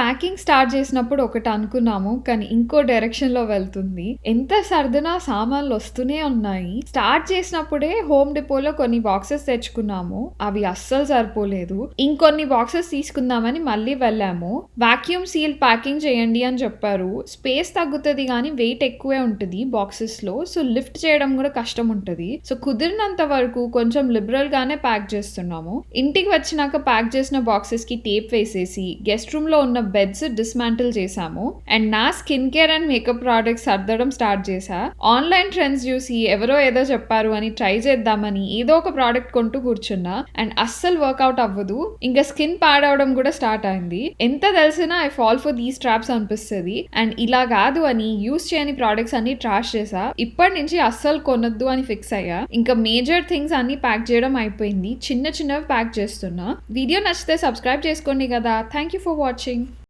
Packing start చేసినప్పుడు ఒకటి అనుకున్నాము. కానీ ఇంకో డైరెక్షన్‌లో వెళ్తుంది. ఎంత సర్దినా సామాన్లొస్తూనే ఉన్నాయి. స్టార్ట్ చేసినప్పుడే హోమ్ డిపోలో కొన్ని బాక్సెస్ తెచ్చుకున్నాము. అవి అస్సలు సరిపోలేదు. ఇంకొన్ని బాక్సెస్ తీసుకుందామని మళ్ళీ వెళ్ళాము. వాక్యూమ్ సీల్ ప్యాకింగ్ చేయండి అని చెప్పారు. స్పేస్ తగ్గుతది గానీ వెయిట్ ఎక్కువే ఉంటది బాక్సెస్‌లో. సో లిఫ్ట్ చేయడం కూడా కష్టం ఉంటది. సో కుదిరినంత వరకు కొంచెం లిబరల్‌గానే ప్యాక్ చేస్తున్నాము. ఇంటికి వచ్చినాక ప్యాక్ చేసిన బాక్సెస్‌కి టేప్ వేసేసి గెస్ట్ రూమ్‌లో ఉన్న బెడ్స్ డిస్మాంటిల్ చేశాము. అండ్ నా skin care and makeup products సర్దడం స్టార్ట్ చేశా. ఆన్లైన్ ట్రెండ్స్ చూసి ఎవరో ఏదో చెప్పారు అని ట్రై చేద్దామని ఏదో ఒక ప్రోడక్ట్ కొంటూ కూర్చున్నా. అండ్ అస్సలు వర్కౌట్ అవ్వదు. ఇంకా స్కిన్ పాడవడం కూడా స్టార్ట్ అయింది. ఎంత తెలిసినా I fall for these traps అనిపిస్తుంది. అండ్ ఇలా కాదు అని యూస్ చేయని ప్రోడక్ట్స్ అన్ని ట్రాష్ చేసా. ఇప్పటి నుంచి అస్సలు కొనొద్దు అని ఫిక్స్ అయ్యా. ఇంకా మేజర్ థింగ్స్ అన్ని ప్యాక్ చేయడం అయిపోయింది. చిన్న చిన్నవి ప్యాక్ చేస్తున్నా. వీడియో నచ్చితే సబ్స్క్రైబ్ చేసుకోండి కదా. Thank you for watching.